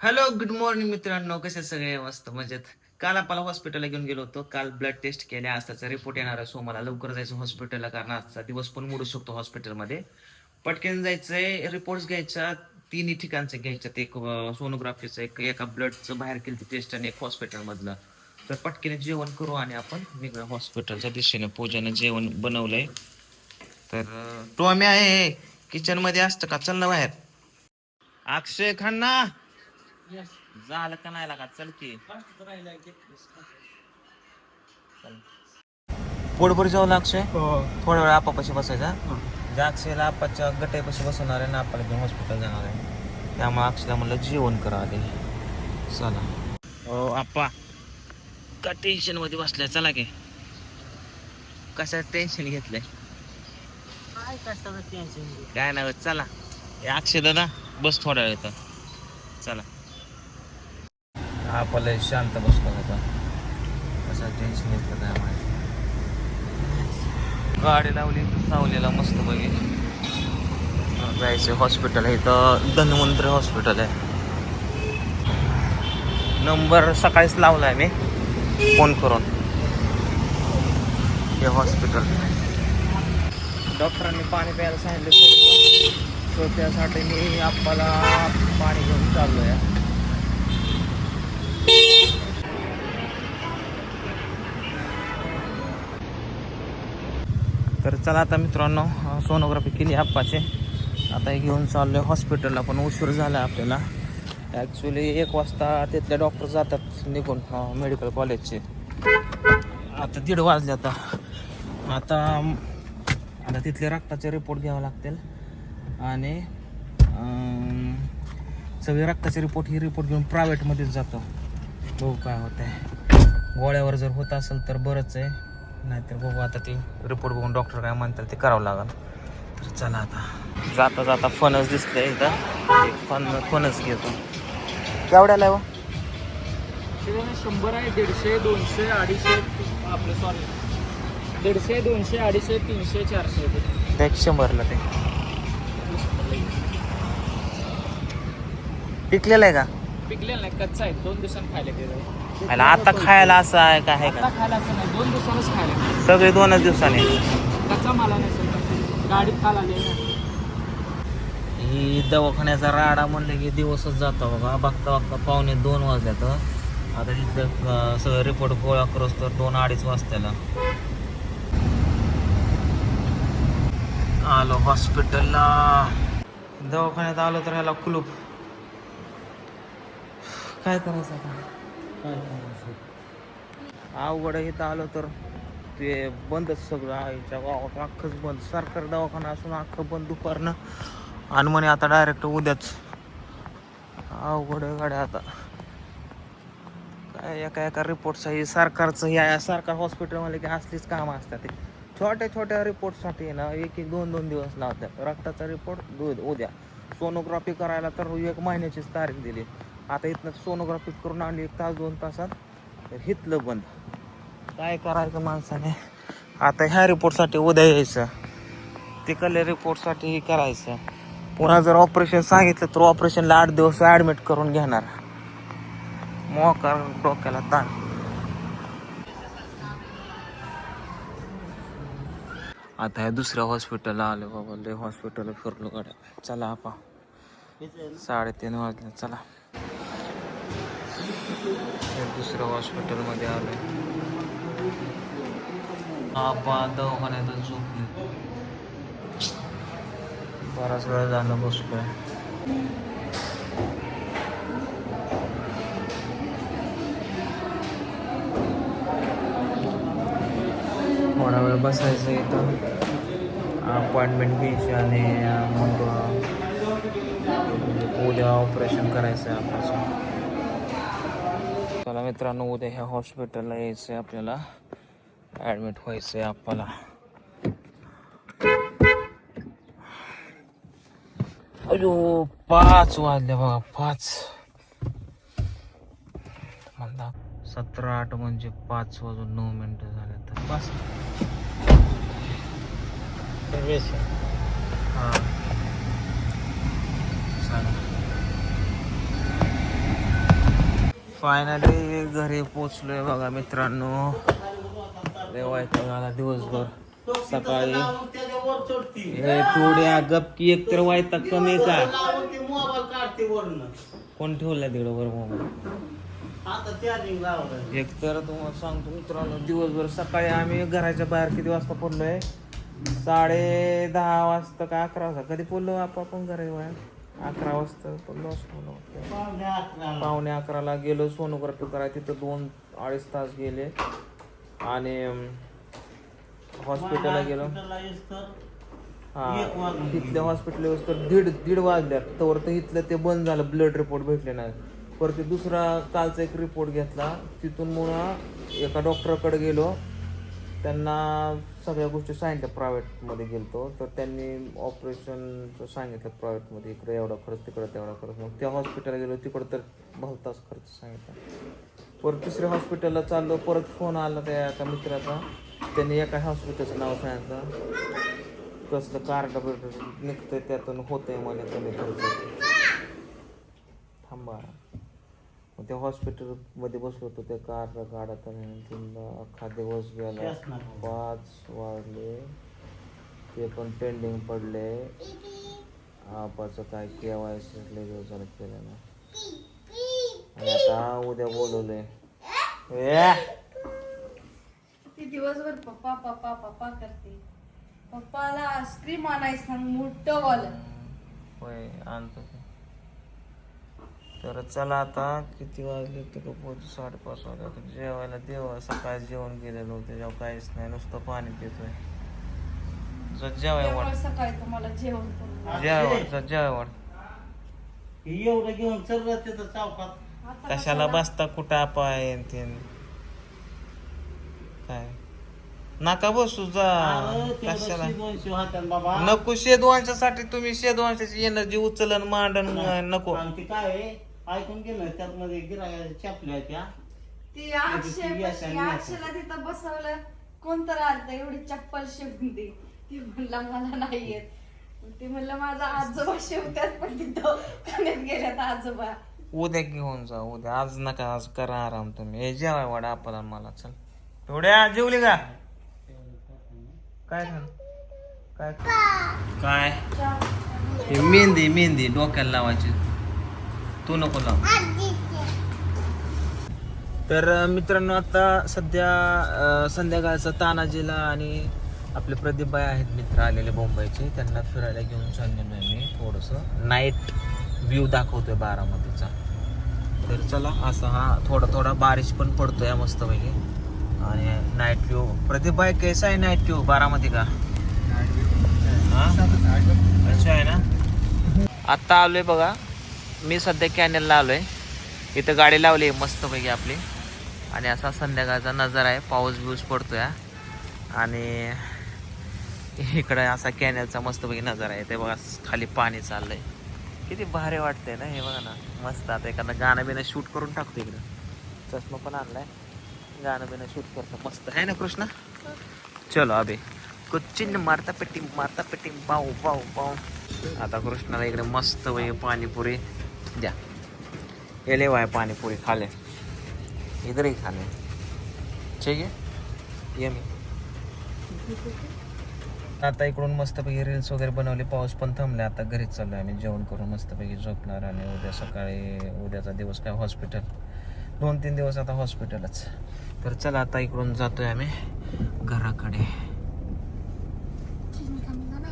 Hello good morning मित्रांनो, कसे सगळे? मस्त मजेत. काल आपल्याला हॉस्पिटलला घेऊन गेलो होतो. काल ब्लड टेस्ट केल्या. आज त्याचा रिपोर्ट येणार आहे, सो मला लवकर जायचं हॉस्पिटलला, कारण आजचा दिवस पण मोडू शकतो हॉस्पिटलमध्ये. पटकन जायचंय, रिपोर्ट्स घ्यायचा. तिन्ही ठिकाणचं घ्यायचं, एक सोनोग्राफीचं, एक एका ब्लडचं बाहेर केलं टेस्ट, आणि एक हॉस्पिटलमधलं. तर पटकन जेवण करू आणि आपण वेगळ्या हॉस्पिटलच्या दिशेने. पूजानं जेवण बनवलंय. तर टॉमी आहे किचन मध्ये, असतं का? चल ना बाहेर. अक्षय खन्ना झालं का नाही लागा? चल की. पोटभर जेवलं अक्षय. थोड्या वेळ आपापाशी बसायचा. जे अक्षयला आपाच्या गटापाशी बसवणार आहे ना, आपल्याला घेऊन हॉस्पिटल जाणार आहे. त्यामुळे अक्षयला म्हणलं जेवण करा आधी. चला. हो आप्पा, का टेन्शन मध्ये बसलाय? चला की. कशा टेन्शन घेतलंय? काय नाही होत, चला. हे अक्षय दादा बस थोड्या वेळ तर. चला. आपल्याला शांत बसला होता. कसा टेन्शन घेतलं काय माहिती. गाडी लावली सावलीला मस्त बघी. जायचं हॉस्पिटल आहे इथं, धन्वंतरी हॉस्पिटल आहे. नंबर सकाळीच लावलाय मी फोन करून. हे हॉस्पिटल. डॉक्टरांनी पाणी प्यायला सांगितलं थोडंसं, सो त्यासाठी मी आप्पाला पाणी घेऊन चाललो आहे. तर चला आता मित्रांनो, सोनोग्राफी केली आप्पाची. आता हे घेऊन चाललो आहे हॉस्पिटलला, पण उशीर झाला आपल्याला. ॲक्च्युली 1 वाजता तिथले डॉक्टर जातात निघून मेडिकल कॉलेजचे. आता 1:30 वाजले. आता आता तिथले रक्ताचे रिपोर्ट घ्यावे लागतील, आणि सगळे रक्ताचे रिपोर्ट घेऊन प्रायव्हेटमध्येच जातो. बघू काय होतं आहे. गोळ्यावर जर होत असेल तर बरंच आहे, नाहीतर बघू आता ते रिपोर्ट बघून डॉक्टर काय म्हणतात ते करावं लागेल. तर चला आता. जाता जाता फणस दिसतंय इथं, एक फणस घेतो. केवढ्याला आहे? 100 आहे, 150, 200, 250. आपलं सॉरी, 150, 200, 250, 300, 400. 100ला ते पिकलेलं आहे का? पिकलेलं नाही, कच्चा आहे. 2 दिवसांनी खायला गेलं. आला आता खायला असं आहे का? आहे आता का? खायला असं नाही, 2 दिवसांनीच खायला. सगळे 2च दिवसाने. कच्चा माला नाही सर, गाडीत खायला आले ना. ही दवाखान्याचा राडा म्हणलं की दिवसच जातो बघा. बघता 1:45 वाजल्यात. आता तिथलं सगळं रिपोर्ट गोळा करूस तर 2-2:30 वाजताला. आलो हॉस्पिटलला. दवाखान्यात आलो तर ह्याला कुलूप. काय करायचं आता? अवघड आहे. इथं आलो तर ते बंदच सगळं. आईच्या गावात अख्खंच बंद. सरकारी दवाखाना असून अख्खं बंद दुपारनं. आणि म्हणे आता डायरेक्ट उद्याच. अवघड आहे गाड्या आता. काय एका रिपोर्टसाठी सरकारचं या सरकार हॉस्पिटलमध्ये की असलीच कामं असतात. ते छोट्या रिपोर्टसाठी ना 1-2 दिवस लावतात. रक्ताचा रिपोर्ट उद्या. सोनोग्राफी करायला तर 1 महिन्याचीच तारीख दिली. आता इथनं सोनोग्राफी करून आणली 1 तास 2 तासात, तर हिथलं बंद. काय करायचं माणसाने? आता ह्या रिपोर्टसाठी उद्या यायचं, तिकडल्या रिपोर्टसाठी करायचं. पुन्हा जर ऑपरेशन सांगितलं तर ऑपरेशनला 8 दिवस ॲडमिट करून घेणार. मोकार डोक्याला ताण. आता ह्या दुसऱ्या हॉस्पिटलला आलो बाबा. लय हॉस्पिटल फिरलो गाड्या. चला आपा, 3:30 वाजले. चला दुसऱ्या हॉस्पिटलमध्ये आलो. आपा दवाखान्यातच झोपले. बराच वेळ झालं बसलोय. थोडा वेळ बसायचं इथं, अपॉइंटमेंट घ्यायची, आणि मग उद्या ऑपरेशन करायचं आहे आपल्याचं. चला मित्रांनो, उद्या ह्या हॉस्पिटलला यायचं आहे आपल्याला. ॲडमिट व्हायचं आहे आपल्याला. अयो 5 वाजले बघा. 5 म्हणता 17:08 म्हणजे 5:09 झाले. तर बस हां चालेल. फायनली घरी पोचलोय बघा मित्रांनो. वायताला दिवसभर सकाळी हे थोड्या गपकी एक तर वायता कमी का कोण ठेवलाय तिकडं वर मोबाईल. एक तर तुम्हाला सांगतो मित्रांनो दिवसभर सकाळी आम्ही घराच्या बाहेर किती वाजता पडलोय 10:30 वाजता का 11 वाजता कधी पडलो आपण घरी बाहेर 11 वाजता पडलो असतो. 11:15 गेलो सोनोग्राफी करायला. तिथं 2-2.5 तास गेले आणि हॉस्पिटलला गेलो. हा तिथल्या हॉस्पिटल तर दीड वाजल्यात तर इथलं ते बंद झालं. ब्लड रिपोर्ट भेटले नाही. परत दुसरा कालचा एक रिपोर्ट घेतला. तिथून मग एका डॉक्टरकडे गेलो. त्यांना सगळ्या गोष्टी सांगितल्या. प्रायव्हेटमध्ये गेलतो तर त्यांनी ऑपरेशनचं सांगितलं प्रायव्हेटमध्ये. इकडे एवढा खर्च तिकडे तेवढा खर्च. मग त्या हॉस्पिटलला गेलो. तिकडं तर बहुतांश खर्च सांगितला. परत तिसऱ्या हॉस्पिटलला चाललो. परत फोन आला त्या एका मित्राचा. त्यांनी एका हॉस्पिटलचं नाव सांगितलं. कसलं कार्ड बिर्ड निघतंय त्यातून होतंय म्हणे कमी खर्च. थांबा मग त्या हॉस्पिटलमध्ये बसलो होतो. त्या कार्ड काढत अख्खा दिवस गेला. 5 वाजले ते पण पेंडिंग पडले. आपाचं काय KYC दिवस झालं केलं ना. आणि आता उद्या बोलवलंय. ती दिवसभर पप्पा पप्पा पप्पा करते. पप्पाला आईस्क्रीम आणायचं सांग मोठं वालं. होय आणतो की. तर चला आता किती वाजले तर 5:30 वाजले. आता जेवायला देवा. सकाळी जेवण गेलेलो त्याच्यावर काहीच नाही नुसतं पाणी पितोय. जेवाय सकाळी तुम्हाला जेवण करून जेवाय एवढं घेऊन चल तिथं चौकात. कशाला बसता कुठं पाय काय नका बसू जा. कशाला नको शेदवांच्यासाठी तुम्ही शेदवांच्याची एनर्जी उचलन मांडण नको. काय ऐकून गेलं त्यात मध्ये गिराया चपल्या त्या ती अक्षयला तिथं बसवलं. कोणतं आलं एवढी चप्पल शिवून दे. ती म्हणला मला नाही येत. ती म्हणलं माझा आजोबा शिवत्यात पण तिथं खाण्यात गेल्यात आजोबा. उद्या घेऊन जा उद्या. आज नका आज करा आराम तुम्ही. हे जेवाय वाडा आपला मला. चल थोड्या जेवली का काय काय काय हे मेहंदी डोक्याला लावायची. तू नको लाव. तर मित्रांनो आता सध्या संध्याकाळचा तानाजीला आणि आपले प्रदीप बाई आहेत मित्र आलेले मुंबईचे. त्यांना फिरायला घेऊन चाललेलो आहे मी. थोडंसं नाईट व्ह्यू दाखवतोय बारामतीचा. तर चला असा हा थोडा बारिश पण पडतोय मस्तपैकी. आणि नाईट व्यू प्रदीप बाई कैसा आहे नाईट व्यू बारामती का. अच्छा आहे ना. आत्ता आलोय बघा मी सध्या कॅनेलला आलोय. इथं गाडी लावली मस्तपैकी आपली. आणि असा संध्याकाळचा नजारा आहे. पाऊस बिऊस पडतोय आणि इकडे असा कॅनेलचा मस्तपैकी नजारा आहे. ते बघा खाली पाणी चाललंय. किती भारी वाटतंय ना हे बघा ना. मस्त. आता एखादं गाणं बिणं शूट करून टाकतो. इकडं चष्मा पण आणलाय. गाणं बिणं शूट करतो मस्त आहे ना कृष्णा. चलो अबे कुचिन मारता पेटी पाऊ पाऊ पाऊ. आता कृष्णाला इकडे मस्त वय पाणीपुरी द्या. एले वाय पाणीपुरी खाले इधरही खाले. ठीक आहे ये मी आता इकडून मस्तपैकी रील्स वगैरे बनवले. पाऊस पण थांबले. आता घरीच चाललोय आम्ही जेवण करून मस्तपैकी झोपणार. आणि उद्या सकाळी उद्याचा दिवस काय हॉस्पिटल 2-3 दिवस आता हॉस्पिटलच. तर चला आता इकडून जातोय आम्ही घराकडे.